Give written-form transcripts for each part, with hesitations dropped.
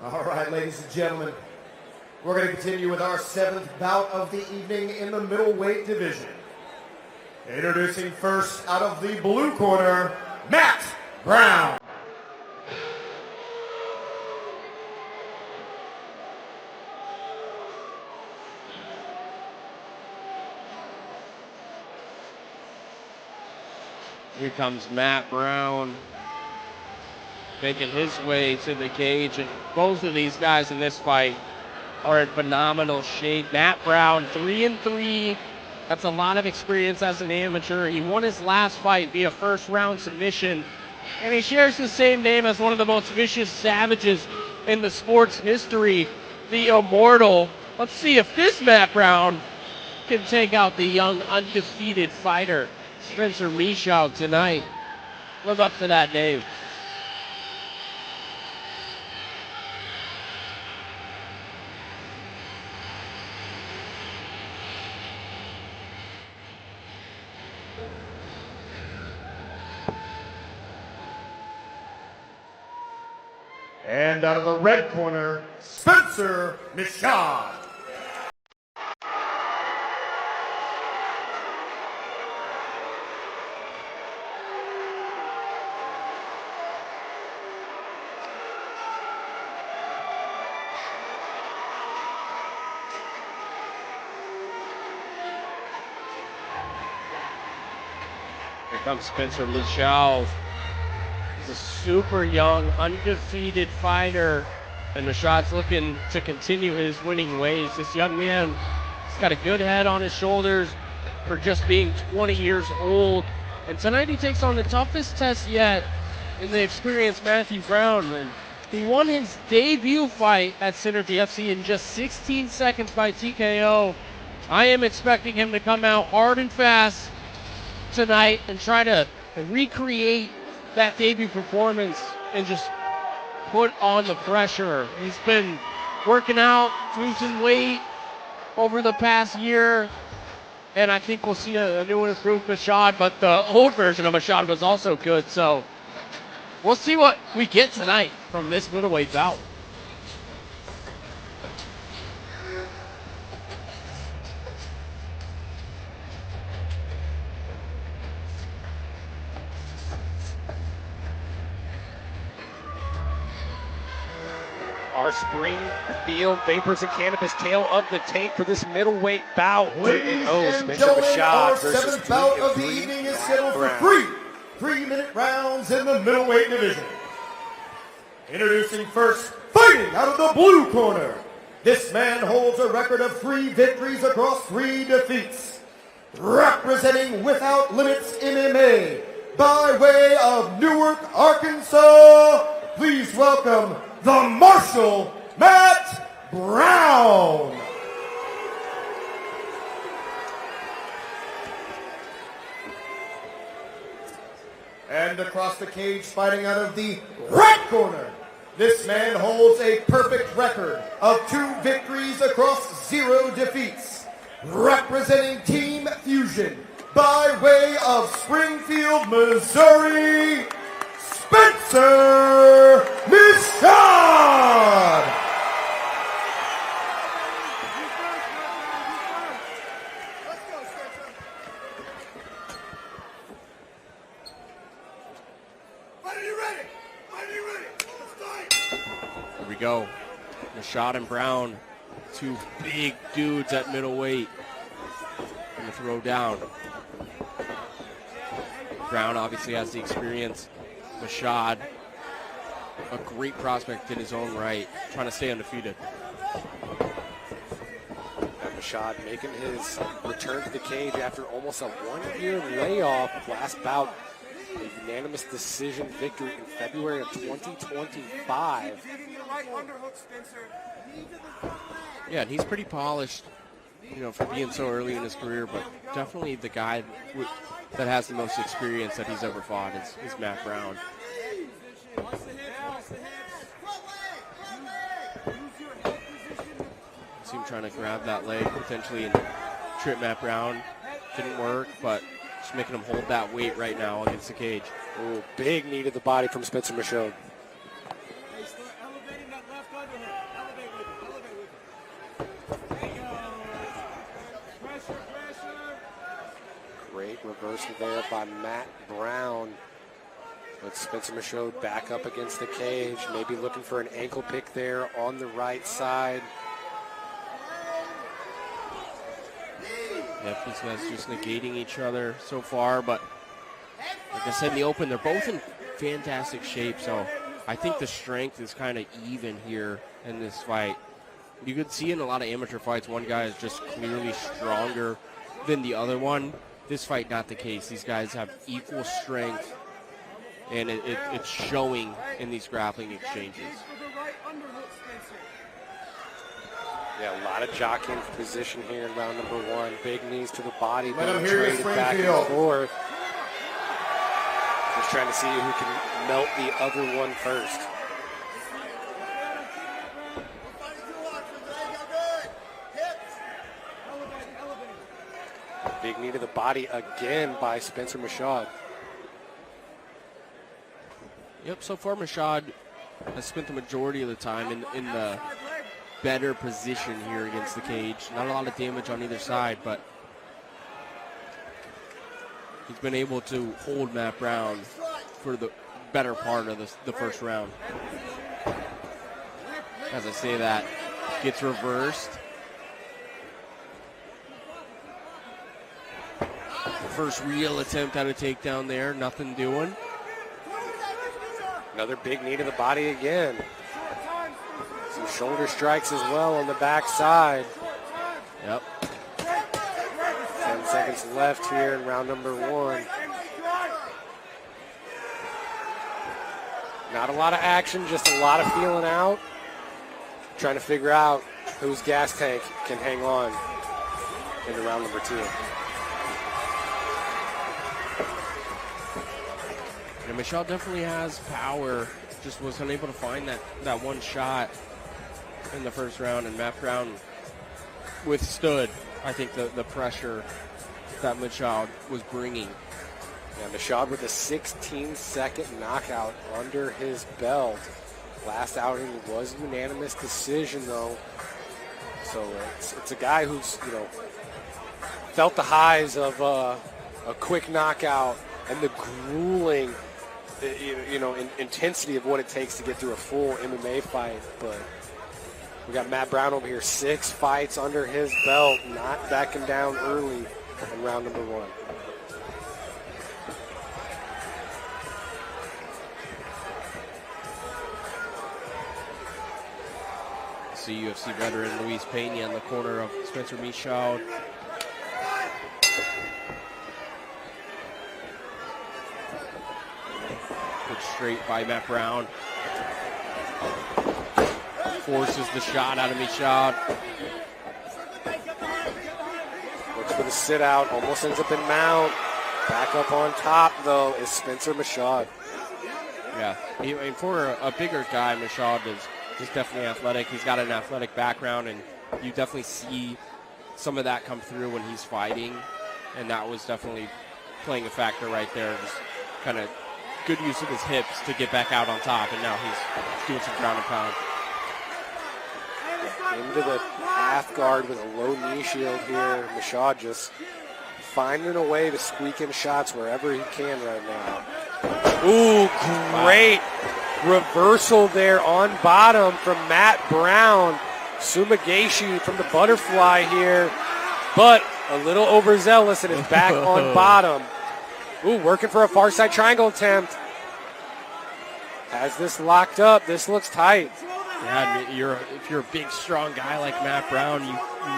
All right, ladies and gentlemen, we're going to continue with our 7th bout of the evening in the middleweight division. Introducing first out of the blue corner, Matt Brown. Here comes Matt Brown making his way to the cage, and both of these guys in this fight are in phenomenal shape. Matt Brown, 3-3. That's a lot of experience as an amateur. He won his last fight via first-round submission, and he shares the same name as one of the most vicious savages in the sport's history, the Immortal. Let's see if this Matt Brown can take out the young, undefeated fighter, Spencer Michaud, tonight. Live up to that name. And out of the red corner, Spencer Michaud. Here comes Spencer Michaud. He's a super young, undefeated fighter, and Michaud's looking to continue his winning ways. This young man, he's got a good head on his shoulders for just being 20 years old. And tonight he takes on the toughest test yet in the experienced Matthew Brown. And he won his debut fight at Synergy FC in just 16 seconds by TKO. I am expecting him to come out hard and fast tonight and try to recreate that debut performance and just put on the pressure. He's been working out, losing weight over the past year, and I think we'll see a new and improved Michaud, but the old version of Michaud was also good, so we'll see what we get tonight from this middleweight bout. Our Springfield Vapors and Cannabis tail of the tape for this middleweight bout. Ladies and gentlemen, our 7th bout of the evening is scheduled for 3-minute rounds in the middleweight division. Introducing first, fighting out of the blue corner. This man holds a record of 3 victories across 3 defeats. Representing Without Limits MMA, by way of Newark, Arkansas, please welcome the Marshal, Matt Brown. And across the cage, fighting out of the red corner, this man holds a perfect record of 2 victories across 0 defeats. Representing Team Fusion, by way of Springfield, Missouri, Spencer Michaud. Here we go. Michaud and Brown, 2 big dudes at middleweight. Gonna throw down. Brown obviously has the experience. Michaud, a great prospect in his own right, trying to stay undefeated. Michaud making his return to the cage after almost a 1-year layoff. Last bout, a unanimous decision victory in February of 2025. Yeah, and he's pretty polished, you know, for being so early in his career, but definitely the guy that has the most experience that he's ever fought is Matt Brown. See him trying to grab that leg potentially and trip Matt Brown. Didn't work, but just making him hold that weight right now against the cage. Ooh, big knee to the body from Spencer Michaud. Great reversal there by Matt Brown. With Spencer Michaud back up against the cage, maybe looking for an ankle pick there on the right side. Yep, these guys just negating each other so far, but like I said in the open, they're both in fantastic shape, so I think the strength is kind of even here in this fight. You could see in a lot of amateur fights, one guy is just clearly stronger than the other one. This fight, not the case. These guys have equal strength, and it's showing in these grappling exchanges. Yeah, a lot of jockeying for position here in round number one. Big knees to the body, Let him being hear traded his back and Springfield. forth. Just trying to see who can melt the other one first. Big knee to the body again by Spencer Michaud. Yep, so far Michaud has spent the majority of the time in the better position here against the cage. Not a lot of damage on either side, but he's been able to hold Matt Brown for the better part of the first round. As I say that, gets reversed. First real attempt at a takedown there, nothing doing. Another big knee to the body again. Some shoulder strikes as well on the backside. Yep. 10 seconds left here in round number one. Not a lot of action, just a lot of feeling out. Trying to figure out whose gas tank can hang on into round number two. And Michaud definitely has power, just was unable to find that one shot in the first round, and Matt Brown withstood, I think, the pressure that Michaud was bringing. Yeah, Michaud with a 16-second knockout under his belt. Last outing was a unanimous decision, though. So it's a guy who's, felt the highs of a quick knockout and the grueling, intensity of what it takes to get through a full MMA fight. But we got Matt Brown over here, 6 fights under his belt, not backing down early in round number one. See UFC veteran Luis Pena in the corner of Spencer Michaud. Put straight by Matt Brown. Forces the shot out of Michaud. Looks for the sit out, almost ends up in mount. Back up on top, though, is Spencer Michaud. Yeah, and for a bigger guy, Michaud is definitely athletic. He's got an athletic background, and you definitely see some of that come through when he's fighting, and that was definitely playing a factor right there. Just kind of good use of his hips to get back out on top, and now he's doing some ground and pound. Into the half guard with a low knee shield here. Michaud just finding a way to squeak in shots wherever he can right now. Ooh, great reversal there on bottom from Matt Brown. Sumigashi from the butterfly here, but a little overzealous and is back on bottom. Ooh, working for a far side triangle attempt. Has this locked up. This looks tight. Yeah, if you're a big, strong guy like Matt Brown, you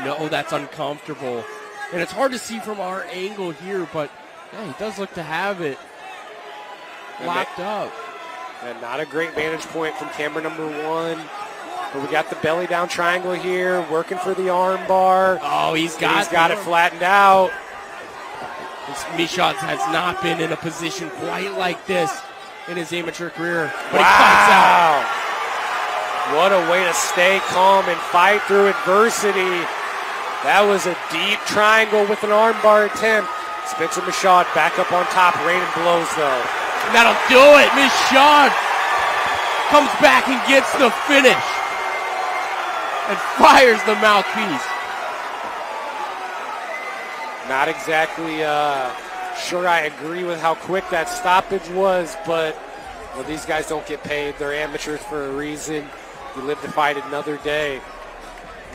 know that's uncomfortable. And it's hard to see from our angle here, but yeah, he does look to have it locked up. And not a great vantage point from camera number one. But we got the belly down triangle here, working for the arm bar. Oh, he's got it flattened out. Michaud has not been in a position quite like this in his amateur career. But wow. He fights out. What a way to stay calm and fight through adversity. That was a deep triangle with an armbar attempt. Spencer Michaud back up on top, raining blows though. And that'll do it. Michaud comes back and gets the finish. and fires the mouthpiece. Not exactly sure I agree with how quick that stoppage was, but well, these guys don't get paid. They're amateurs for a reason. You live to fight another day.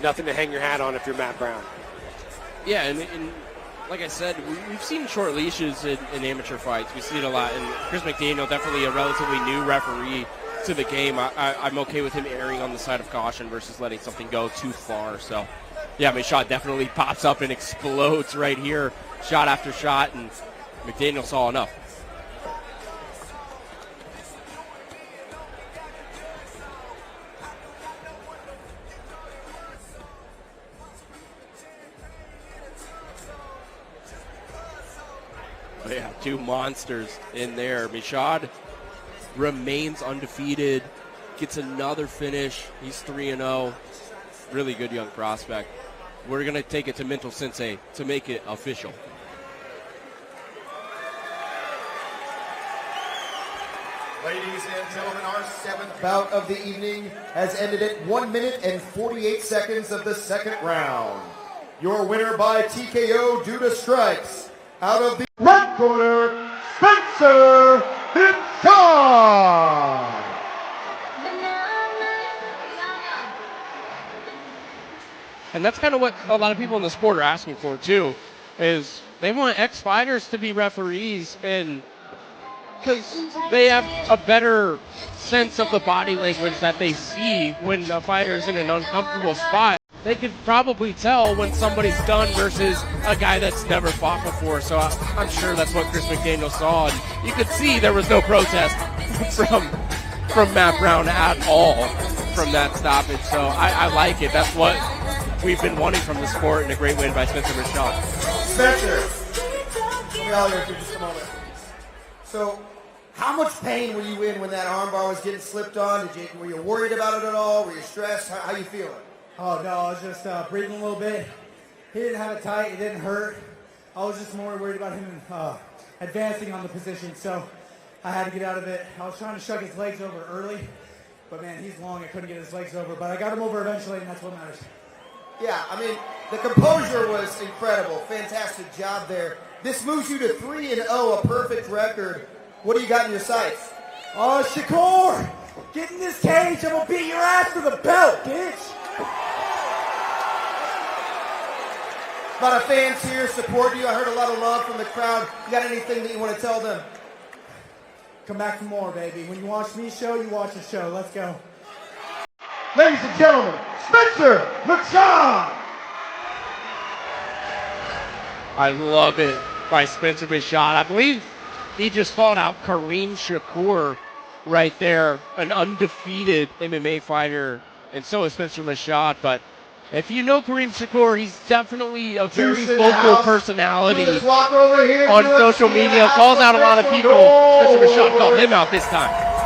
Nothing to hang your hat on if you're Matt Brown. Yeah, and like I said, we've seen short leashes in amateur fights. We see it a lot. And Chris McDaniel, definitely a relatively new referee to the game. I'm okay with him erring on the side of caution versus letting something go too far. So, yeah, Michaud definitely pops up and explodes right here, shot after shot, and McDaniel saw enough. Oh, yeah, two monsters in there. Michaud remains undefeated, gets another finish. He's 3-0. Really good young prospect. We're going to take it to Mental Sensei to make it official. Ladies and gentlemen, our seventh bout of the evening has ended at 1 minute and 48 seconds of the second round. Your winner by TKO due to strikes, out of the red corner, Spencer Michaud. And that's kind of what a lot of people in the sport are asking for, too, is they want ex-fighters to be referees, and because they have a better sense of the body language that they see when a fighter's in an uncomfortable spot. They could probably tell when somebody's done versus a guy that's never fought before. So I'm sure that's what Chris McDaniel saw. And you could see there was no protest from Matt Brown at all from that stoppage. So I like it. That's what we've been wanting from the sport, and a great win by Spencer Michaud. Spencer, let me out here for just a moment. So, how much pain were you in when that armbar was getting slipped on? Were you worried about it at all? Were you stressed? How you feeling? Oh, no, I was just breathing a little bit. He didn't have it tight. It didn't hurt. I was just more worried about him advancing on the position, so I had to get out of it. I was trying to shuck his legs over early, but, man, he's long. I couldn't get his legs over, but I got him over eventually, and that's what matters. Yeah, I mean, the composure was incredible. Fantastic job there. This moves you to 3-0, a perfect record. What do you got in your sights? Oh, Shakur, get in this cage. I'm going to beat your ass for the belt, bitch. A lot of fans here support you. I heard a lot of love from the crowd. You got anything that you want to tell them? Come back for more, baby. When you watch me show, you watch the show. Let's go. Ladies and gentlemen, Spencer Michaud. I love it by Spencer Michaud. I believe he just fought out Kareem Shakur right there, an undefeated MMA fighter, and so is Spencer Michaud. But if you know Kareem Shakur, he's definitely a very vocal personality on social media, calls out a lot of people. Spencer Michaud called him out this time.